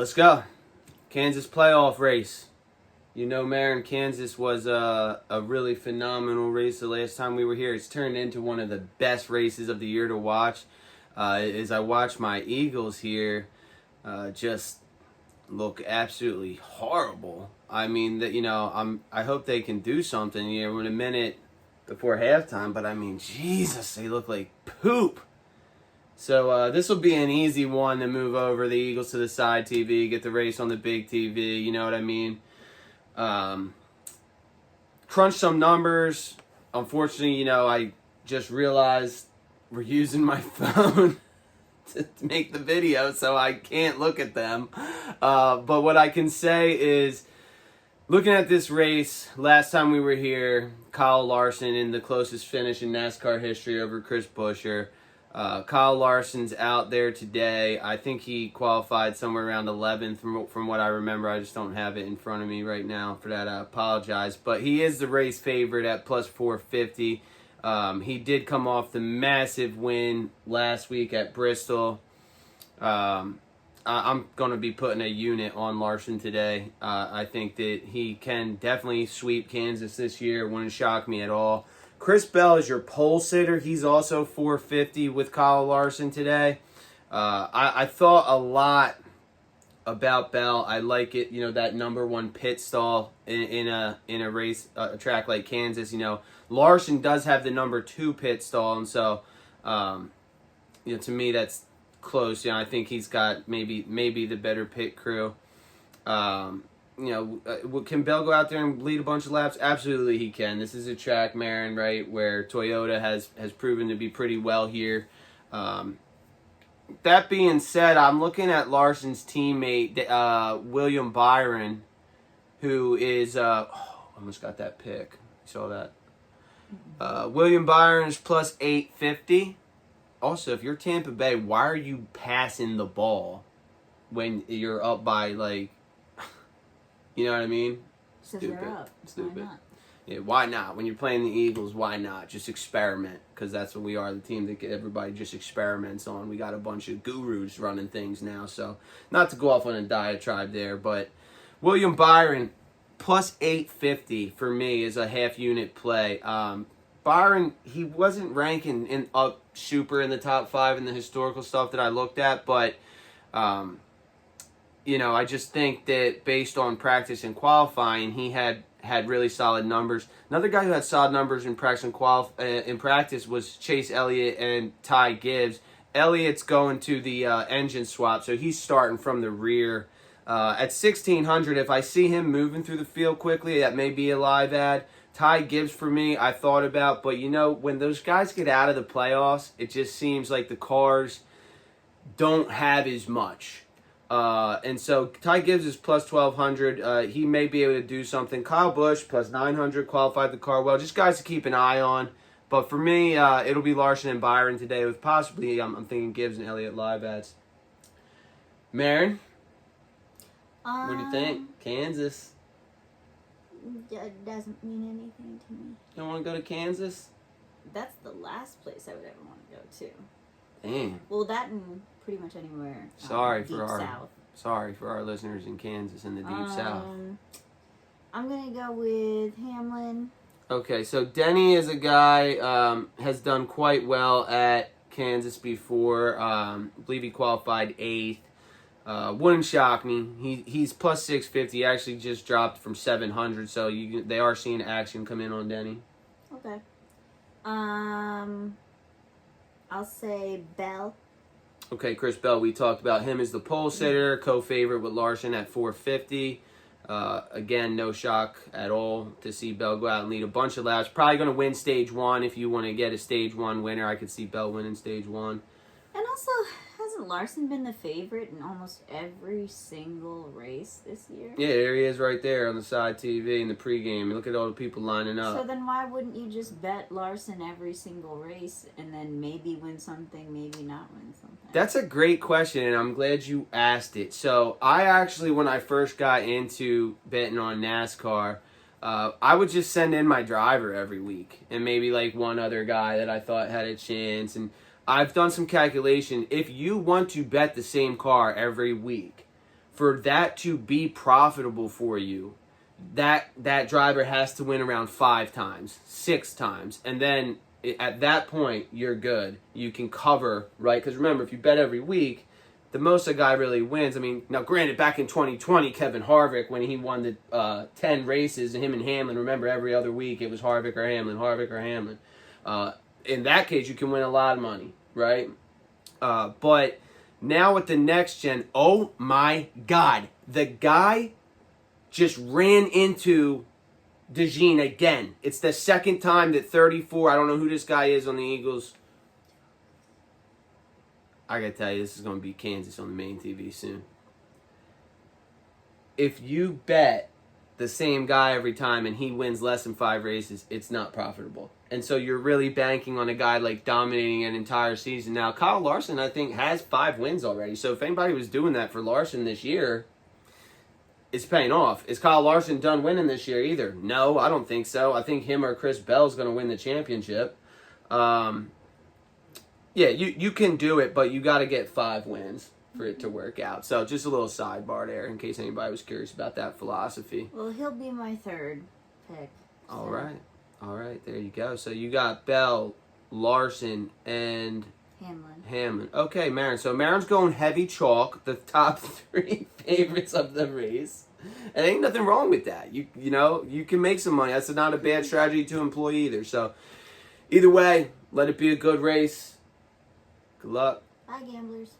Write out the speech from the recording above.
Let's go. Kansas playoff race. You know, Marin, Kansas was a really phenomenal race the last time we were here. It's turned into one of the best races of the year to watch. As I watch my Eagles here, just look absolutely horrible. I mean, that I hope they can do something. We're in a minute before halftime, but I mean, Jesus, they look like poop. So this will be an easy one to move over the Eagles to the side TV, get the race on the big TV, you know what I mean? Crunch some numbers. Unfortunately, I just realized we're using my phone to make the video, so I can't look at them. But what I can say is, looking at this race, last time we were here, Kyle Larson in the closest finish in NASCAR history over Chris Buescher. Kyle Larson's out there today. I think he qualified somewhere around 11th from what I remember. I just don't have it in front of me right now. For that, I apologize. But he is the race favorite at plus 450. He did come off the massive win last week at Bristol. I'm going to be putting a unit on Larson today. I think that he can definitely sweep Kansas this year. It wouldn't shock me at all. Chris Bell is your pole sitter. He's also 450 with Kyle Larson today. I thought a lot about Bell. I like it, that number one pit stall in a race, a track like Kansas. Larson does have the number two pit stall, and so, to me that's close. I think he's got maybe the better pit crew. Can Bell go out there and lead a bunch of laps? Absolutely he can. This is a track, Marin, right, where Toyota has proven to be pretty well here. That being said, I'm looking at Larson's teammate, William Byron, who is, almost got that pick. You saw that? William Byron is plus 850. Also, if you're Tampa Bay, why are you passing the ball when you're up by, you know what I mean? Stupid. Stupid. Why not? Yeah, why not? When you're playing the Eagles, why not? Just experiment, because that's what we are, the team that everybody just experiments on. We got a bunch of gurus running things now, so not to go off on a diatribe there, but William Byron, plus 850 for me is a half-unit play. Byron, he wasn't ranking up super in the top 5 in the historical stuff that I looked at, but I just think that based on practice and qualifying, he had really solid numbers. Another guy who had solid numbers in practice in practice was Chase Elliott and Ty Gibbs. Elliott's going to the engine swap, so he's starting from the rear. At 1,600, if I see him moving through the field quickly, that may be a live ad. Ty Gibbs for me, I thought about, but when those guys get out of the playoffs, it just seems like the cars don't have as much. And so Ty Gibbs is plus 1,200. He may be able to do something. Kyle Busch plus 900 qualified the car well. Just guys to keep an eye on. But for me, it'll be Larson and Byron today with possibly, I'm thinking Gibbs and Elliott live ads. Marin, what do you think? Kansas. It doesn't mean anything to me. You don't want to go to Kansas? That's the last place I would ever want to go to. Damn. Well, that and pretty much anywhere. Sorry for our listeners in Kansas in the deep south. I'm gonna go with Hamlin. Okay, so Denny is a guy has done quite well at Kansas before. I believe he qualified 8th. Wouldn't shock me. He's plus 650. He actually just dropped from 700, so they are seeing action come in on Denny. Okay. I'll say Bell. Okay, Chris Bell, we talked about him as the pole sitter, co-favorite with Larson at 450. Again, no shock at all to see Bell go out and lead a bunch of laps. Probably going to win stage 1 if you want to get a stage 1 winner. I could see Bell winning stage 1. And also, hasn't Larson been the favorite in almost every single race this year? Yeah, there he is right there on the side TV in the pregame. Look at all the people lining up. So then why wouldn't you just bet Larson every single race and then maybe win something, maybe not win something? That's a great question, and I'm glad you asked it. So I actually, when I first got into betting on NASCAR, I would just send in my driver every week and maybe one other guy that I thought had a chance. And I've done some calculation. If you want to bet the same car every week, for that to be profitable for you, that driver has to win around 5 times, 6 times, and then at that point you're good. You can cover, right? Because remember, if you bet every week, the most a guy really wins. I mean, now granted, back in 2020, Kevin Harvick, when he won the 10 races, him and Hamlin, remember every other week it was Harvick or Hamlin, Harvick or Hamlin. In that case, you can win a lot of money, right? But now with the next gen, oh my God, the guy just ran into DeJean again. It's the second time that 34, I don't know who this guy is on the Eagles. I gotta tell you, this is going to be Kansas on the main TV soon. If you bet the same guy every time and he wins less than 5 races, it's not profitable. And so you're really banking on a guy like dominating an entire season. Now, Kyle Larson, I think, has 5 wins already. So if anybody was doing that for Larson this year, it's paying off. Is Kyle Larson done winning this year either? No, I don't think so. I think him or Chris Bell's going to win the championship. Yeah, you can do it, but you got to get 5 wins for it to work out. So just a little sidebar there in case anybody was curious about that philosophy. Well, he'll be my 3rd pick. So. All right, there you go. So you got Bell, Larson, and Hamlin. Okay, Marin. So Marin's going heavy chalk, the top 3 favorites of the race. And ain't nothing wrong with that. You know, you can make some money. That's not a bad strategy to employ either. So either way, let it be a good race. Good luck. Bye, gamblers.